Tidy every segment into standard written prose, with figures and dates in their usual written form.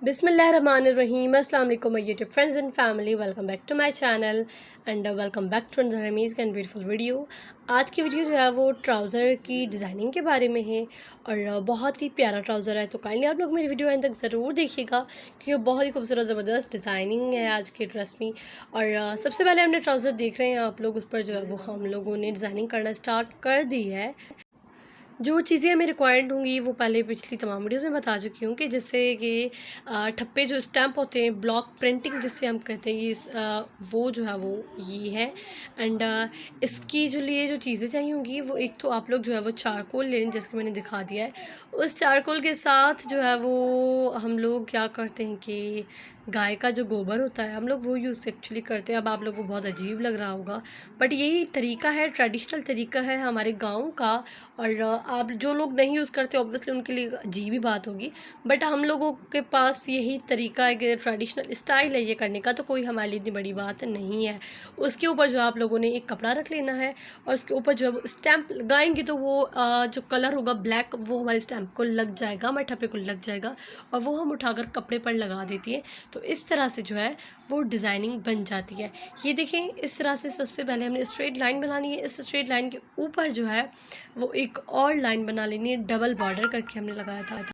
बिस्मिल्लाहिर्रहमानिर्रहीम अस्सलाम वालेकुम my YouTube friends and family, welcome back to my channel and welcome back to another amazing and beautiful video. आज की video जो है वो ट्राउज़र की डिज़ाइनिंग के बारे में है और बहुत ही प्यारा ट्राउज़र है, तो काइंडली आप लोग मेरी वीडियो एंड तक ज़रूर देखिएगा क्योंकि वो बहुत ही खूबसूरत ज़बरदस्त डिज़ाइनिंग है आज के ड्रेस में। और सबसे पहले हमने ट्राउज़र देख रहे हैं आप लोग, उस पर जो है वो हम लोगों ने डिज़ाइनिंग करना स्टार्ट कर दी है। जो चीज़ें हमें रिक्वायर्ड होंगी वो पहले पिछली तमाम वीडियोज़ में बता चुकी हूँ कि जिससे कि ठप्पे जो स्टैम्प होते हैं, ब्लॉक प्रिंटिंग जिससे हम कहते हैं, वो जो है वो ये है। एंड इसकी जो लिए जो चीज़ें चाहिए होंगी वो एक तो आप लोग जो है वो चारकोल लें, जैसे कि मैंने दिखा दिया है। उस चारकोल के साथ जो है वो हम लोग क्या करते हैं कि गाय का जो गोबर होता है हम लोग वो यूज़ एक्चुअली करते हैं। अब आप लोगों को बहुत अजीब लग रहा होगा, बट यही तरीका है, ट्रेडिशनल तरीका है हमारे गाँव का। और आप जो लोग नहीं यूज़ करते ऑब्वियसली उनके लिए अजीब ही बात होगी, बट हम लोगों के पास यही तरीका है कि ट्रेडिशनल स्टाइल है ये करने का, तो कोई हमारे लिए इतनी बड़ी बात नहीं है। उसके ऊपर जो आप लोगों ने एक कपड़ा रख लेना है और उसके ऊपर जो स्टैम्प लगाएंगे तो वो जो कलर होगा ब्लैक वो हमारे स्टैम्प को लग जाएगा, हमारे ठप्पे को लग जाएगा और वो हम उठाकर कपड़े पर लगा देती है। तो इस तरह से जो है वो डिज़ाइनिंग बन जाती है। ये देखें, इस तरह से सबसे पहले हमने स्ट्रेट लाइन बनानी है। इस स्ट्रेट लाइन के ऊपर जो है वो एक और लाइन बना लेनी है, डबल बॉर्डर करके हमने लगाया था।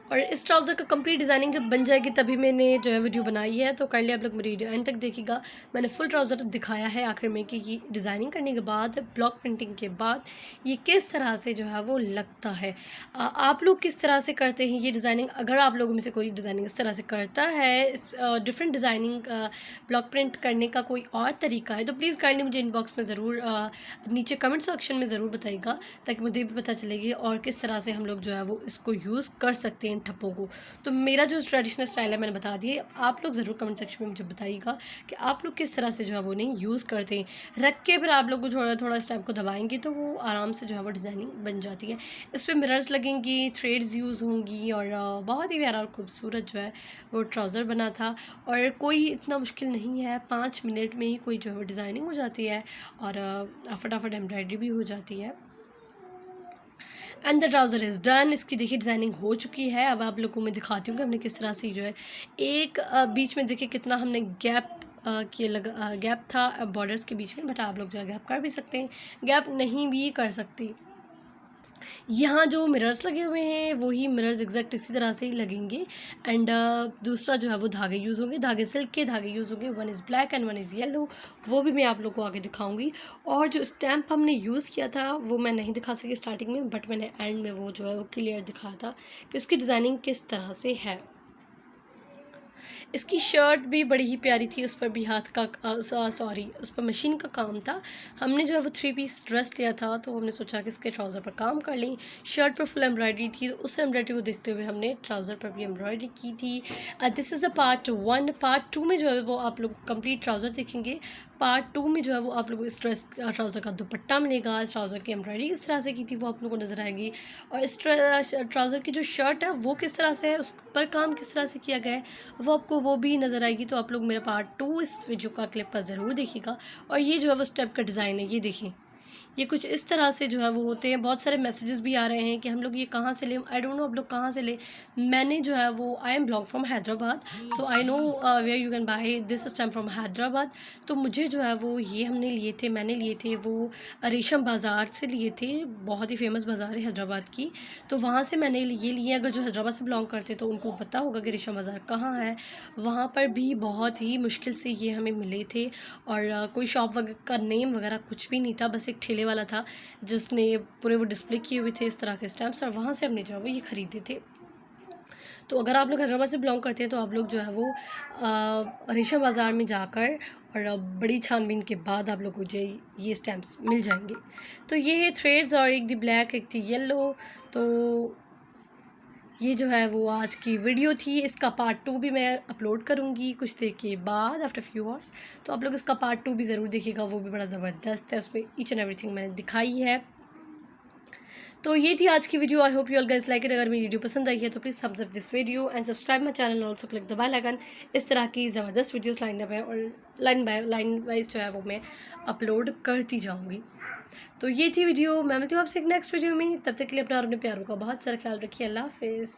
और इस ट्राउज़र का कंप्लीट डिज़ाइनिंग जब बन जाएगी तभी मैंने जो है वीडियो बनाई है, तो काइंडली आप लोग मेरी वीडियो एंड तक देखिएगा। मैंने फुल ट्राउज़र दिखाया है आखिर में कि ये डिज़ाइनिंग करने के बाद, ब्लॉक प्रिंटिंग के बाद ये किस तरह से जो है वो लगता है। आप लोग किस तरह से करते हैं ये डिज़ाइनिंग? अगर आप लोगों में से कोई डिज़ाइनिंग इस तरह से करता है, इस डिफरेंट डिज़ाइनिंग ब्लॉक प्रिंट करने का कोई और तरीका है, तो प्लीज़ काइंडली मुझे इनबॉक्स में ज़रूर नीचे कमेंट सेक्शन में ज़रूर बताइएगा, ताकि मुझे भी पता चलेगी और किस तरह से हम लोग जो है वो इसको यूज़ कर सकते हैं ठप्पों को। तो मेरा जो ट्रेडिशनल स्टाइल है मैंने बता दिया, आप लोग ज़रूर कमेंट सेक्शन में मुझे बताइएगा कि आप लोग किस तरह से जो है वो नहीं यूज़ करते हैं। रख के फिर आप लोग को थोड़ा थोड़ा स्टेप को दबाएंगे तो वो आराम से जो है वो डिज़ाइनिंग बन जाती है। इस पर मिरर्स लगेंगी, थ्रेड्स यूज़ होंगी और बहुत ही प्यारा और खूबसूरत जो है वो ट्राउज़र बना था। और कोई इतना मुश्किल नहीं है, 5 मिनट में ही कोई जो है वो डिज़ाइनिंग हो जाती है और फटाफट एम्ब्रॉयडरी भी हो जाती है। And the trouser is done. इसकी देखिए डिज़ाइनिंग हो चुकी है। अब आप लोगों को मैं दिखाती हूँ कि हमने किस तरह से जो है एक बीच में देखिए कितना हमने गैप गैप था बॉर्डर्स के बीच में, बट आप लोग जो है गैप कर भी सकते हैं, गैप नहीं भी कर सकते। यहाँ जो मिरर्स लगे हुए हैं वही मिरर्स एग्जैक्ट इसी तरह से ही लगेंगे। एंड दूसरा जो है वो धागे यूज़ होंगे, धागे सिल्क के धागे यूज़ होंगे, one is black and one is yellow. वो भी मैं आप लोग को आगे दिखाऊंगी। और जो स्टैम्प हमने यूज़ किया था वो मैं नहीं दिखा सकी स्टार्टिंग में, बट मैंने एंड में वो जो है वो क्लियर दिखाया था कि उसकी डिज़ाइनिंग किस तरह से है। इसकी शर्ट भी बड़ी ही प्यारी थी, उस पर भी हाथ का सॉरी उस पर मशीन का काम था। हमने जो है वो 3 पीस ड्रेस लिया था, तो हमने सोचा कि इसके ट्राउज़र पर काम कर लें। शर्ट पर फुल एम्ब्रॉयडरी थी, तो उस एम्ब्रॉयडरी को देखते हुए हमने ट्राउज़र पर भी एम्ब्रॉयडरी की थी। This is a part 1। Part 2 में जो है वो आप लोग कंप्लीट ट्राउज़र देखेंगे। पार्ट 2 में जो है वो आप लोगों को इस ड्रेस ट्राउज़र का दुपट्टा मिलेगा। इस ट्राउज़र की एम्ब्रॉयडरी किस तरह से की थी वो आप लोगों को नज़र आएगी। और इस ट्राउज़र की जो शर्ट है वो किस तरह से है, उस पर काम किस तरह से किया गया है वो आपको वो भी नज़र आएगी। तो आप लोग मेरा पार्ट 2 इस वीडियो का क्लिप पर ज़रूर देखिएगा। और ये जो है वो स्टेप का डिज़ाइन है, ये देखें, ये कुछ इस तरह से जो है वो होते हैं। बहुत सारे मैसेजेस भी आ रहे हैं कि हम लोग ये कहाँ से लें, आई डोंट नो आप लोग कहाँ से लें। मैंने जो है वो I am belong from Hyderabad, so I know where you can buy this stamp from Hyderabad. तो मुझे जो है वो ये हमने लिए थे, मैंने लिए थे वो रेशम बाज़ार से लिए थे, बहुत ही फेमस बाज़ार है हैदराबाद की, तो वहाँ से मैंने ये लिए। अगर जो हैदराबाद से बिलोंग करते तो उनको पता होगा कि रेशम बाज़ार कहाँ है। वहाँ पर भी बहुत ही मुश्किल से ये हमें मिले थे और कोई शॉप का नेम वगैरह कुछ भी नहीं था, बस एक ठेले वाला था जिसने पूरे वो डिस्प्ले किए हुए थे इस तरह के स्टैम्प्स, और वहाँ से हमने जो है वो ये ख़रीदे थे। तो अगर आप लोग हैदराबाद से बिलोंग करते हैं तो आप लोग जो है वो रेशम बाज़ार में जाकर और बड़ी छानबीन के बाद आप लोग को जो ये स्टैम्प्स मिल जाएंगे। तो ये थ्रेड्स और एक थी ब्लैक एक थी येलो। तो ये जो है वो आज की वीडियो थी। इसका पार्ट 2 भी मैं अपलोड करूँगी कुछ देर के बाद, आफ्टर फ्यू आवर्स। तो आप लोग इसका पार्ट 2 भी ज़रूर देखिएगा, वो भी बड़ा ज़बरदस्त है, उसमें ईच एंड एवरीथिंग मैंने दिखाई है। तो ये थी आज की video. I hope you all guys like it. अगर मेरी वीडियो पसंद आई है तो please thumbs up this video and subscribe my channel, also click the bell icon. इस तरह की ज़बरदस्त वीडियोस लाइन अप है और लाइन बाय लाइन वाइज जो है वो मैं अपलोड करती जाऊँगी। तो ये थी वीडियो, मैं मिलती हूँ आपसे एक नेक्स्ट वीडियो में। तब तक के लिए अपना और अपने प्यारों का बहुत सारा ख्याल रखिए। अल्लाह हाफिज़।